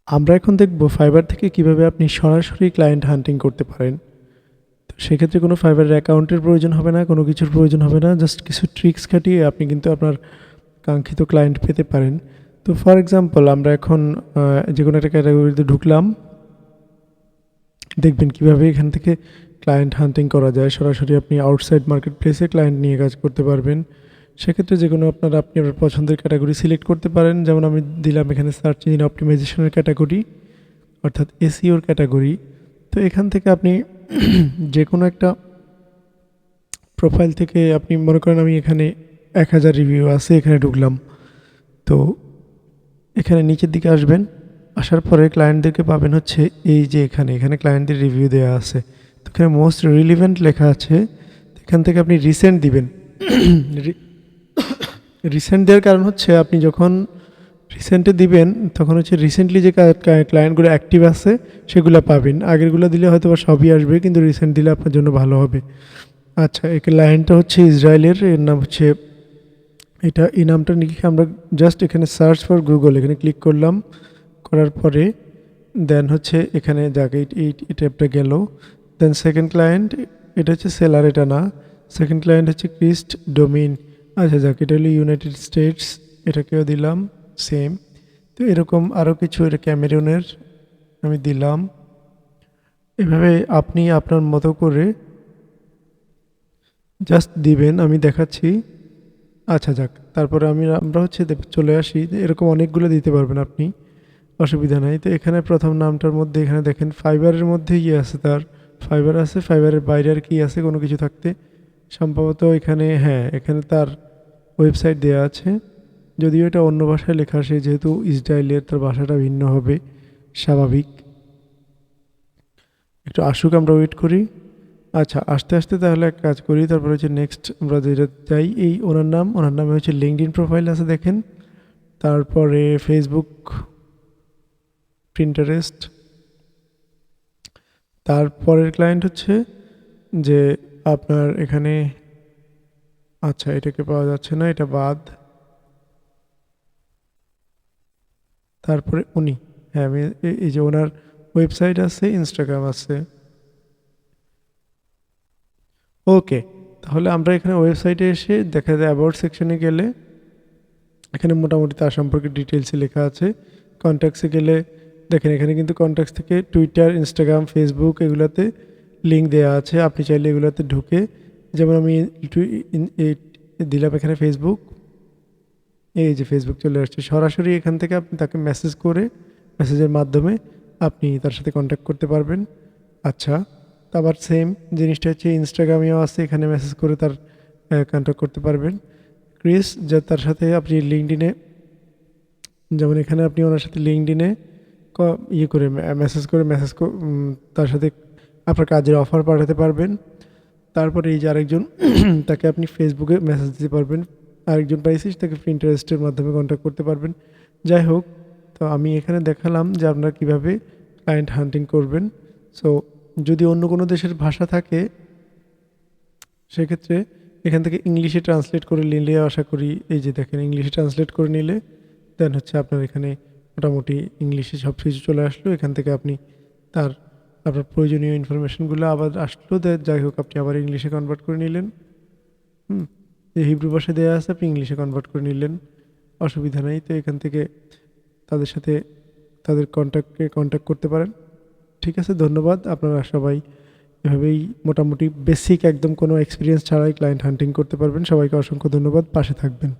আমরা এখন দেখব ফাইবার থেকে কিভাবে আপনি সরাসরি ক্লায়েন্ট হান্টিং করতে পারেন। তো সেক্ষেত্রে কোনো ফাইবারের অ্যাকাউন্টের প্রয়োজন হবে না, কোনো কিছুর প্রয়োজন হবে না। জাস্ট কিছু ট্রিক্স খাটিয়ে আপনি কিন্তু আপনার কাঙ্ক্ষিত ক্লায়েন্ট পেতে পারেন। তো ফর এক্সাম্পল আমরা এখন যে কোনো একটা ক্যাটাগরিতে ঢুকলাম। দেখবেন কিভাবে এখান থেকে ক্লায়েন্ট হান্টিং করা যায়। সরাসরি আপনি আউটসাইড মার্কেট প্লেসে ক্লায়েন্ট নিয়ে কাজ করতে পারবেন। সেক্ষেত্রে যে কোনো আপনি আপনার পছন্দের ক্যাটাগরি সিলেক্ট করতে পারেন। যেমন আমি দিলাম এখানে সার্চ ইঞ্জিন অপটিমাইজেশনের ক্যাটাগরি, অর্থাৎ এসইওর ক্যাটাগরি। তো এখান থেকে আপনি যে কোনো একটা প্রোফাইল থেকে আপনি মনে করেন আমি এখানে 1000 রিভিউ আছে, এখানে ঢুকলাম। তো এখানে নিচের দিকে আসবেন, আসার পরে ক্লায়েন্টদেরকে পাবেন হচ্ছে এই যে এখানে ক্লায়েন্টদের রিভিউ দেওয়া আছে। তো এখানে মোস্ট রিলিভেন্ট লেখা আছে। এখান থেকে আপনি রিসেন্ট দিবেন। রিসেন্ট দেওয়ার কারণ হচ্ছে আপনি যখন রিসেন্টে দিবেন তখন হচ্ছে রিসেন্টলি যে ক্লায়েন্টগুলো অ্যাক্টিভ আছে সেগুলো পাবেন। আগেরগুলো দিলে হয়তো বা সবই আসবে, কিন্তু রিসেন্ট দিলে আপনার জন্য ভালো হবে। আচ্ছা, এই ক্লায়েন্টটা হচ্ছে ইসরায়েলের, এর নাম হচ্ছে এটা। এই নামটা লিখে আমরা জাস্ট এখানে সার্চ ফর গুগল এখানে ক্লিক করলাম। করার পরে দেন হচ্ছে এখানে যাক এই ট্যাবটা গেল। দেন সেকেন্ড ক্লায়েন্ট, এটা হচ্ছে সেলার, এটা না। সেকেন্ড ক্লায়েন্ট হচ্ছে ক্রিস্ট ডোমিন। আচ্ছা যাক, এটা হলো ইউনাইটেড স্টেটস, এটাকেও দিলাম সেম। তো এরকম আরও কিছু, এটা ক্যামেরুনের আমি দিলাম। এভাবে আপনি আপনার মতো করে জাস্ট দিবেন, আমি দেখাচ্ছি। আচ্ছা যাক, তারপরে আমরা হচ্ছে চলে আসি। এরকম অনেকগুলো দিতে পারবেন আপনি, অসুবিধা নাই। তো এখানে প্রথম নামটার মধ্যে এখানে দেখেন ফাইবারের মধ্যে ইয়ে আছে, তার ফাইবার আছে, ফাইবারের বাইরে আর কি আছে কোনো কিছু থাকতে সম্ভবত এখানে, হ্যাঁ এখানে তার ওয়েবসাইট দেওয়া আছে। যদিও এটা অন্য ভাষায় লেখা আছে, যেহেতু ইসরায়েলের, তার ভাষাটা ভিন্ন হবে স্বাভাবিক। একটু আসুক, আমরা ওয়েট করি। আচ্ছা, আস্তে আস্তে তাহলে এক কাজ করি, তারপরে হচ্ছে নেক্সট আমরা যেটা চাই, এই ওনার নামে হচ্ছে লিঙ্কডইন প্রোফাইল আছে দেখেন, তারপরে ফেসবুক, প্রিন্টারেস্ট। তারপরের ক্লায়েন্ট হচ্ছে যে আপনার এখানে, আচ্ছা এটাকে পাওয়া যাচ্ছে না, এটা বাদ। তারপরে উনি, হ্যাঁ আমি এই যে ওনার ওয়েবসাইট আছে, ইনস্টাগ্রাম আছে। ওকে, তাহলে আমরা এখানে ওয়েবসাইটে এসে দেখা যায় অ্যাবাউট সেকশনে গেলে এখানে মোটামুটি তার সম্পর্কে ডিটেলসে লেখা আছে। কন্ট্যাক্টসে গেলে দেখেন এখানে কিন্তু কন্ট্যাক্টস থেকে টুইটার, ইনস্টাগ্রাম, ফেসবুক এগুলোতে লিঙ্ক দেওয়া আছে। আপনি চাইলে এগুলোতে ঢুকে, যেমন আমি দিলাম এখানে ফেসবুক, এই যে ফেসবুক চলে আসছে। সরাসরি এখান থেকে আপনি তাকে মেসেজ করে, মেসেজের মাধ্যমে আপনি তার সাথে কন্ট্যাক্ট করতে পারবেন। আচ্ছা, তো আবার সেম জিনিসটা হচ্ছে ইনস্টাগ্রামেও আছে, এখানে মেসেজ করে তার কন্ট্যাক্ট করতে পারবেন। ক্রিস, যা তার সাথে আপনি লিঙ্কডইনে, যেমন এখানে আপনি ওনার সাথে লিঙ্কডইনে ইয়ে করে মেসেজ তার সাথে আপনার কাজের অফার পাঠাতে পারবেন। তারপরে এই যে আরেকজন তাকে আপনি ফেসবুকে মেসেজ দিতে পারবেন। আরেকজন পাইছিস, তাকে প্রিন্টারেস্টের মাধ্যমে কন্ট্যাক্ট করতে পারবেন। যাই হোক, তো আমি এখানে দেখালাম যে আপনারা কীভাবে ক্লায়েন্ট হান্টিং করবেন। সো যদি অন্য কোনো দেশের ভাষা থাকে সেক্ষেত্রে এখান থেকে ইংলিশে ট্রান্সলেট করে নিলে, আশা করি এই যে দেখেন ইংলিশে ট্রান্সলেট করে নিলে দেন হচ্ছে আপনার এখানে মোটামুটি ইংলিশে সব কিছু চলে আসলো। এখান থেকে আপনি আপনার প্রয়োজনীয় ইনফরমেশনগুলো আবার আসলো, যাই হোক আপনি আবার ইংলিশে কনভার্ট করে নিলেন। যে হিব্রু ভাষায় দেওয়া আছে আপনি ইংলিশে কনভার্ট করে নিলেন, অসুবিধা নেই। তো এখান থেকে তাদের সাথে তাদের কন্ট্যাক্ট করতে পারেন। ঠিক আছে, ধন্যবাদ। আপনারা সবাই এভাবেই মোটামুটি বেসিক একদম কোনো এক্সপিরিয়েন্স ছাড়াই ক্লায়েন্ট হান্টিং করতে পারবেন। সবাইকে অসংখ্য ধন্যবাদ, পাশে থাকবেন।